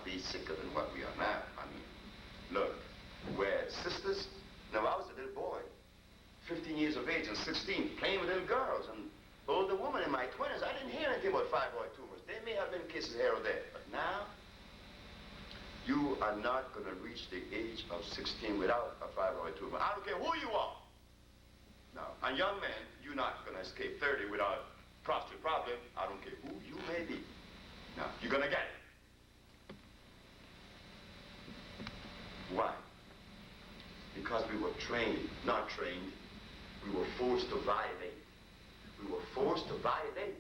not be sicker than what we are now. I mean, look, we're sisters. Now, I was a little boy, 15 years of age and 16, playing with little girls. And older woman in my 20s, I didn't hear anything about fibroid tumors. There may have been cases here or there, but now, you are not going to reach the age of 16 without a fibroid tumor. I don't care who you are. No, and young men, you're not going to escape 30 without a prostate problem. I don't care who you may be. No, you're going to get it. Why? Because we were trained, not trained. We were forced to violate. We were forced to violate.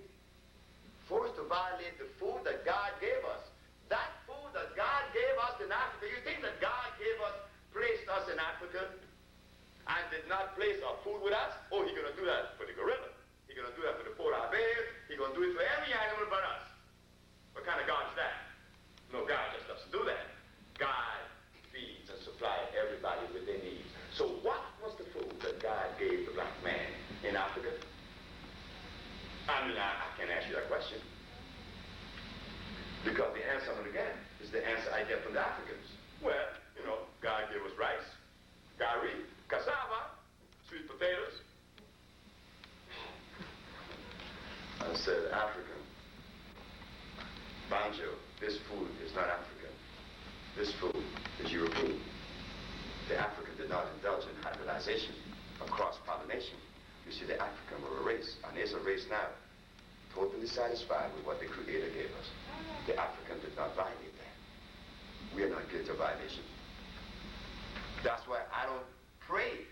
Forced to violate the food that God gave us. That food that God gave us in Africa. You think that God gave us, placed us in Africa, and did not place our food with us? Oh, he's going to do that for the gorilla. He's going to do that for the polar bear. He's going to do it for every animal but us. What kind of God is that? No, God just doesn't do that. God feeds and supplies everybody with their needs. So what was the food that God gave the black man in Africa? I mean, I can't ask you that question. Because the answer, again, is the answer I get from the Africans. Well, you know, God gave us rice, curry, cassava, sweet potatoes. I said, African, banjo, this food is not African. This food is European. The African did not indulge in hybridization or cross-pollination. You see, the African were a race, and is a race now, totally satisfied with what the Creator gave us. The African did not violate that. We are not guilty of violation. That's why I don't pray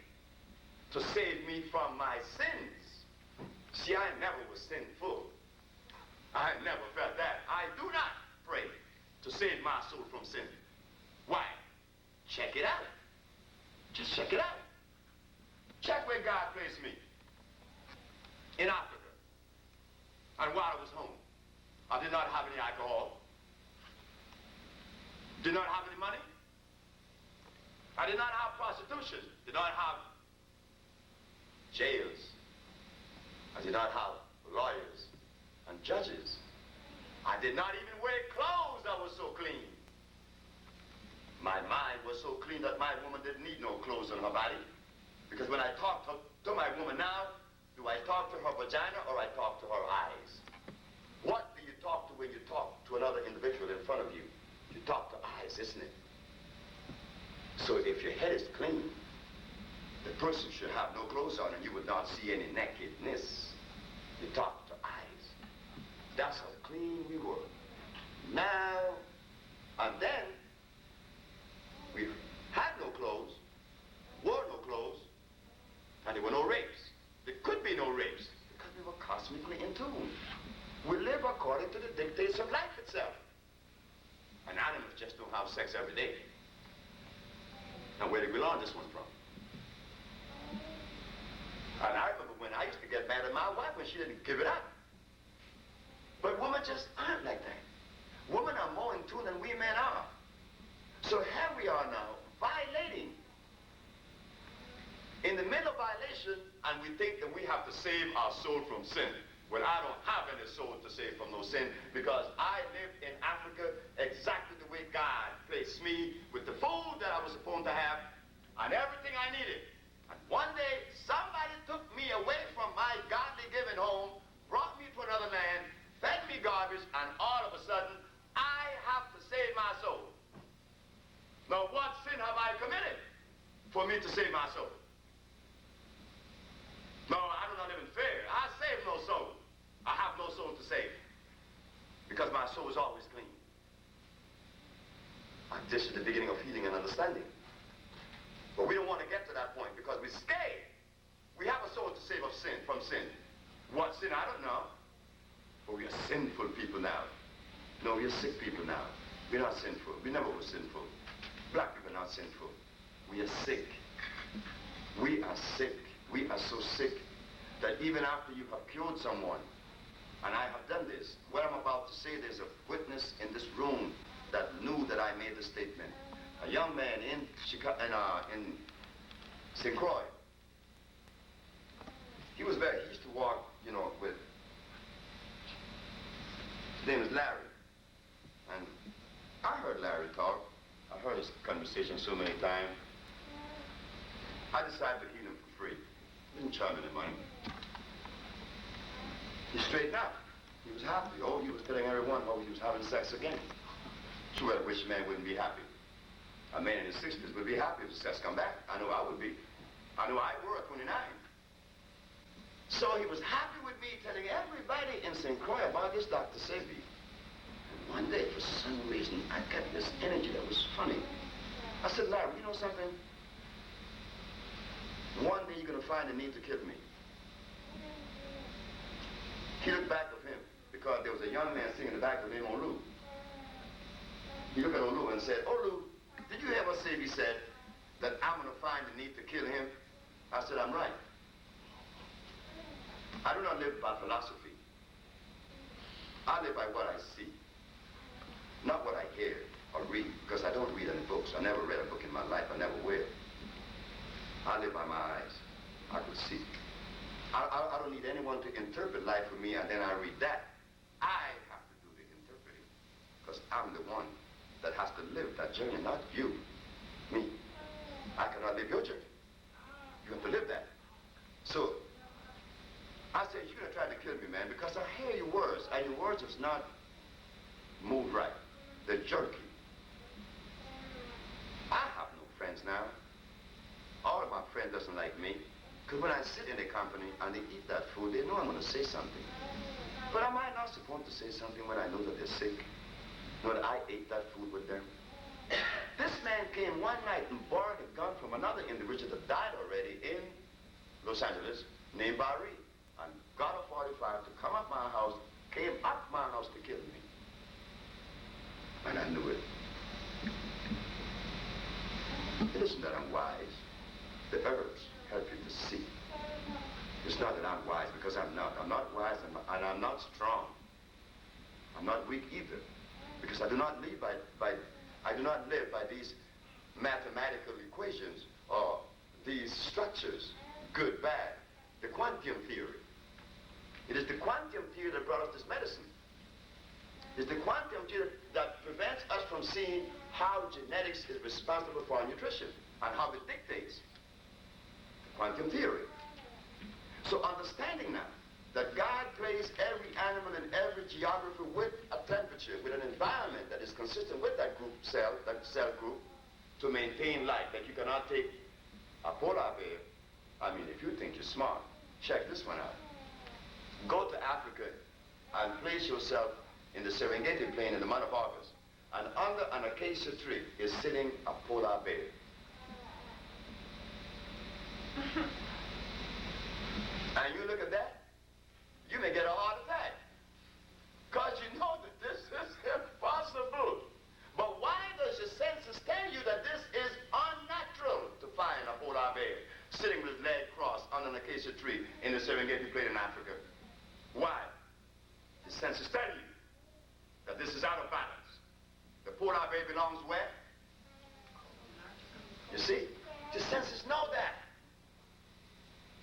to save me from my sins. See, I never was sinful. I never felt that. I do not pray to save my soul from sin. Why? Check it out. Just check it out. Check where God placed me. In Africa. And while I was home, I did not have any alcohol. Did not have any money. I did not have prostitution. Did not have jails. I did not have lawyers and judges. I did not even wear clothes that were so clean. My mind was so clean that my woman didn't need no clothes on her body. Because when I talk to my woman now, do I talk to her vagina or I talk to her eyes? What do you talk to when you talk to another individual in front of you? You talk to eyes, isn't it? So if your head is clean, the person should have no clothes on and you would not see any nakedness. You talk to eyes. That's how clean we were. Now, and then, we had no clothes, wore no clothes, and there were no rapes. There could be no rapes because we were cosmically in tune. We live according to the dictates of life itself. And animals just don't have sex every day. Now, where did we learn this one from? And I remember when I used to get mad at my wife when she didn't give it up. But women just aren't like that. Women are more in tune than we men are. So here we are now, violating. In the middle of violation, and we think that we have to save our soul from sin. Well, I don't have any soul to save from no sin because I lived in Africa exactly the way God placed me with the food that I was supposed to have and everything I needed. And one day, somebody took me away from my godly given home, brought me to another land, fed me garbage, and all of a sudden, I have to save my soul. Now, what sin have I committed for me to save my soul? No, I do not live in fear. I save no soul. I have no soul to save because my soul is always clean. And this is the beginning of healing and understanding. But we don't want to get to that point because we're scared. We have a soul to save of sin, from sin. What sin? I don't know. But we are sinful people now. No, we are sick people now. We're not sinful. We never were sinful. Black people are not sinful. We are sick. We are sick. We are so sick that even after you have cured someone, and I have done this, what I'm about to say, there's a witness in this room that knew that I made the statement. A young man in St. Croix. He used to walk, you know, with, his name is Larry. And I heard Larry talk. I heard his conversation so many times. I decided to heal him for free. Didn't charge me any money. He straightened out. He was happy. Oh, he was telling everyone how he was having sex again. Sure, I wish a man wouldn't be happy. A man in his 60s would be happy if his sex come back. I know I would be. I know I were at 29. So he was happy with me telling everybody in St. Croix about this Dr. Sebi. And one day, for some reason, I got this energy that was funny. I said, Larry, you know something? One day you're going to find the need to kill me. He looked back of him because there was a young man sitting in the back of him, Olu. He looked at Olu and said, Olu, did you hear what Sebi said? That I'm going to find the need to kill him? I said, I'm right. I do not live by philosophy. I live by what I see, not what I hear or read, because I don't read any books. I never read a book in my life. I never will. I live by my eyes. I could see. I don't need anyone to interpret life for me, and then I read that. I have to do the interpreting, because I'm the one that has to live that journey, not you, me. I cannot live your journey. You have to live that. So, I said, you're going to try to kill me, man, because I hear your words, and your words is not moved right. They're jerky. I have no friends now. All of my friends doesn't like me, because when I sit in a company and they eat that food, they know I'm going to say something. But am I not supposed to say something when I know that they're sick? Know that I ate that food with them? This man came one night and borrowed a gun from another individual that died already in Los Angeles, named Barry, and got a 45 to come up my house, came up my house to kill me. And I knew it. It isn't that I'm wise. The herbs help you to see. It's not that I'm wise, because I'm not. I'm not wise, and I'm not strong. I'm not weak either, because I do not live by these mathematical equations or these structures, good, bad. The quantum theory. It is the quantum theory that brought us this medicine. It's the quantum theory that prevents us from seeing how genetics is responsible for our nutrition and how it dictates. The quantum theory. So understanding now that God placed every animal in every geography with a temperature, with an environment that is consistent with that group cell, that cell group, to maintain life, that you cannot take a polar bear. I mean, if you think you're smart, check this one out. Go to Africa and place yourself in the Serengeti plain in the month of August, and under an acacia tree is sitting a polar bear. And you look at that, you may get a heart attack, because you know that this is impossible. But why does your senses tell you that this is unnatural to find a polar bear sitting with his leg crossed under an acacia tree in the Serengeti plain in Africa? Why? Your senses tell you that this is out of balance. The polar bear belongs where? You see? Your senses know that.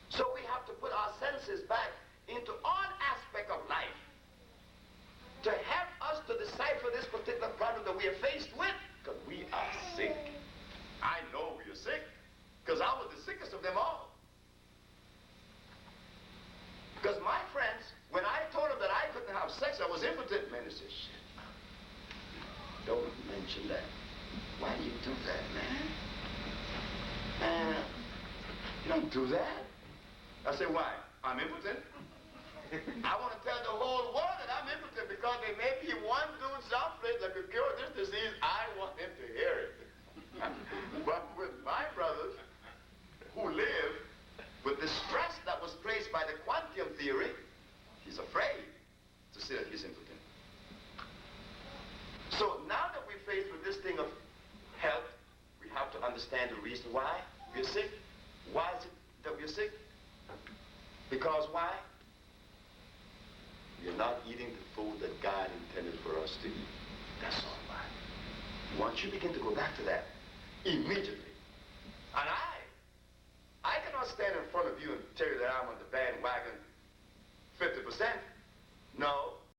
So we have to put our senses back into all aspects of life to help us to decipher this particular problem that we are faced with, because we are sick. I know we are sick, because I was the sickest of them all. Because my friends, when I told them that I couldn't have sex, I was impotent, man, they said, shit, don't mention that. Why do you do that, man? Man, you don't do that. I said, why? I'm impotent. I want to tell the whole world that I'm impotent, because there may be one dude someplace that could cure this disease. I want him to hear it. But with my brothers who live with the stress that was placed by the quantum theory, he's afraid to say that he's impotent. So now that we're faced with this thing of health, we have to understand the reason why we're sick. Why is it that we're sick? Because why? You're not eating the food that God intended for us to eat. That's all why. Once you begin to go back to that, immediately, and I cannot stand in front of you and tell you that I'm on the bandwagon 50%. No,